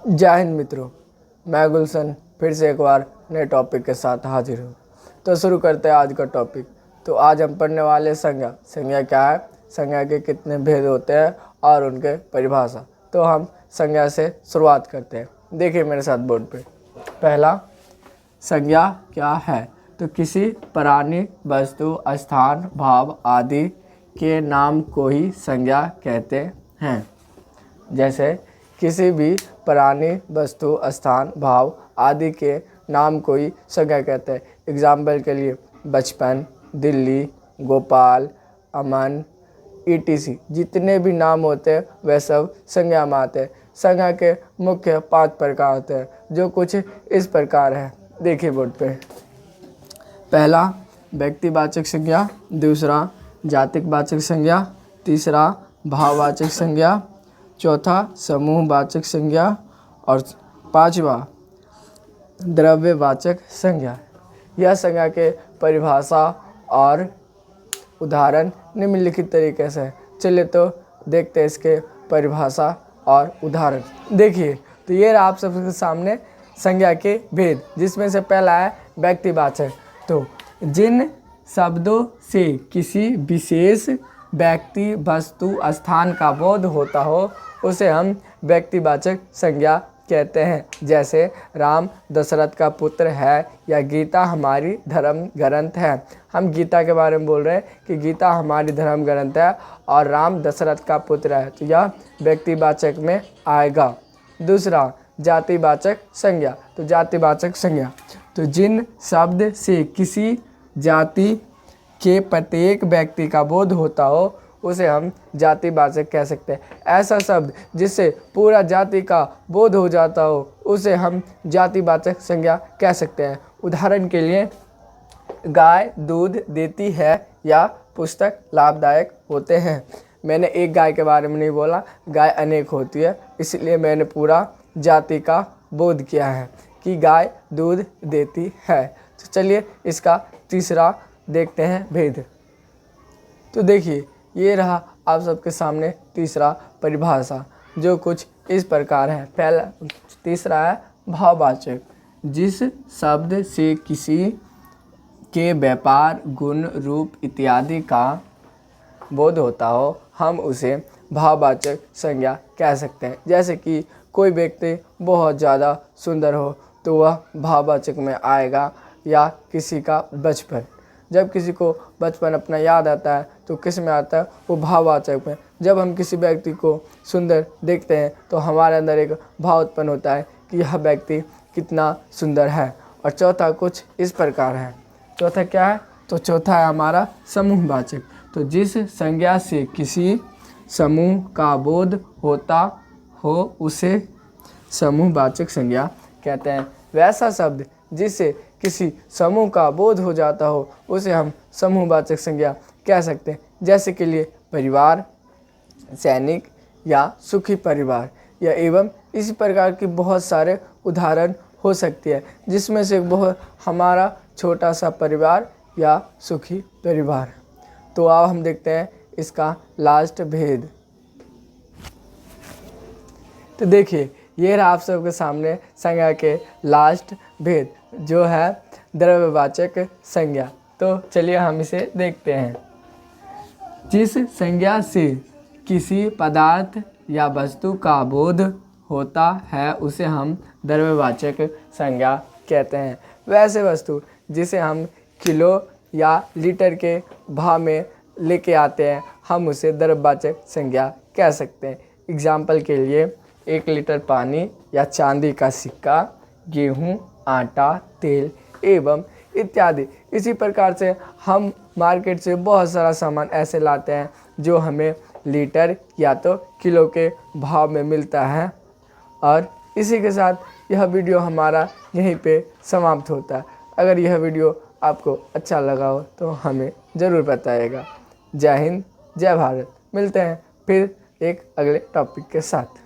जय हिंद मित्रों, मैं गुलशन फिर से एक बार नए टॉपिक के साथ हाजिर हूँ। तो शुरू करते हैं आज का टॉपिक। तो आज हम पढ़ने वाले संज्ञा। संज्ञा क्या है, संज्ञा के कितने भेद होते हैं और उनके परिभाषा। तो हम संज्ञा से शुरुआत करते हैं। देखिए मेरे साथ बोर्ड पे। पहला, संज्ञा क्या है? तो किसी प्राणी, वस्तु, स्थान, भाव आदि के नाम को ही संज्ञा कहते हैं। जैसे किसी भी प्राणी, वस्तु, स्थान, भाव आदि के नाम को ही संज्ञा कहते हैं। एग्जाम्पल के लिए बचपन, दिल्ली, गोपाल, अमन, etc जितने भी नाम होते हैं वह सब संज्ञा में आते हैं। संज्ञा के मुख्य 5 प्रकार होते हैं, जो कुछ इस प्रकार है। देखिए बोर्ड पे। पहला, व्यक्तिवाचक संज्ञा। दूसरा, जातिवाचक संज्ञा। तीसरा, भाववाचक संज्ञा। चौथा, समूहवाचक संज्ञा। और 5वां, द्रव्यवाचक संज्ञा। यह संज्ञा के परिभाषा और उदाहरण निम्नलिखित तरीके से है। चलिए तो देखते हैं इसके परिभाषा और उदाहरण। देखिए, तो ये रहा आप सबके सामने संज्ञा के भेद, जिसमें से पहला है व्यक्तिवाचक। तो जिन शब्दों से किसी विशेष व्यक्ति, वस्तु, स्थान का बोध होता हो उसे हम व्यक्तिवाचक संज्ञा कहते हैं। जैसे राम दशरथ का पुत्र है या गीता हमारी धर्म ग्रंथ है। हम गीता के बारे में बोल रहे हैं कि गीता हमारी धर्म ग्रंथ है और राम दशरथ का पुत्र है, तो यह व्यक्तिवाचक में आएगा। दूसरा, जातिवाचक संज्ञा। तो जातिवाचक संज्ञा, तो जिन शब्द से किसी जाति के प्रत्येक व्यक्ति का बोध होता हो उसे हम जातिवाचक कह सकते हैं। ऐसा शब्द जिससे पूरा जाति का बोध हो जाता हो उसे हम जातिवाचक संज्ञा कह सकते हैं। उदाहरण के लिए, गाय दूध देती है या पुस्तक लाभदायक होते हैं। मैंने एक गाय के बारे में नहीं बोला, गाय अनेक होती है, इसलिए मैंने पूरा जाति का बोध किया है कि गाय दूध देती है। तो चलिए इसका तीसरा देखते हैं भेद। तो देखिए, ये रहा आप सबके सामने तीसरा परिभाषा, जो कुछ इस प्रकार है। पहला, तीसरा है भाववाचक। जिस शब्द से किसी के व्यापार, गुण, रूप इत्यादि का बोध होता हो हम उसे भाववाचक संज्ञा कह सकते हैं। जैसे कि कोई व्यक्ति बहुत ज़्यादा सुंदर हो तो वह भाववाचक में आएगा। या किसी का बचपन, जब किसी को बचपन अपना याद आता है तो किस में आता है, वो भाववाचक में। जब हम किसी व्यक्ति को सुंदर देखते हैं तो हमारे अंदर एक भाव उत्पन्न होता है कि यह व्यक्ति कितना सुंदर है। और चौथा कुछ इस प्रकार है। चौथा क्या है? तो चौथा है हमारा समूहवाचक। तो जिस संज्ञा से किसी समूह का बोध होता हो उसे समूहवाचक संज्ञा कहते हैं। वैसा शब्द जिससे किसी समूह का बोध हो जाता हो उसे हम समूहवाचक संज्ञा कह सकते हैं। जैसे के लिए परिवार, सैनिक या सुखी परिवार, या एवं इसी प्रकार की बहुत सारे उदाहरण हो सकती है, जिसमें से बहुत हमारा छोटा सा परिवार या सुखी परिवार। तो अब हम देखते हैं इसका लास्ट भेद। तो देखिए, ये रहा आप सबके सामने संज्ञा के लास्ट भेद, जो है द्रव्यवाचक संज्ञा। तो चलिए हम इसे देखते हैं। जिस संज्ञा से किसी पदार्थ या वस्तु का बोध होता है उसे हम द्रव्यवाचक संज्ञा कहते हैं। वैसे वस्तु जिसे हम किलो या लीटर के भाव में लेके आते हैं हम उसे द्रव्यवाचक संज्ञा कह सकते हैं। एग्जाम्पल के लिए 1 लीटर पानी या चांदी का सिक्का, गेहूँ, आटा, तेल एवं इत्यादि। इसी प्रकार से हम मार्केट से बहुत सारा सामान ऐसे लाते हैं जो हमें लीटर या तो किलो के भाव में मिलता है। और इसी के साथ यह वीडियो हमारा यहीं पे समाप्त होता है। अगर यह वीडियो आपको अच्छा लगा हो तो हमें ज़रूर बताइएगा। जय हिंद, जय भारत। मिलते हैं फिर एक अगले टॉपिक के साथ।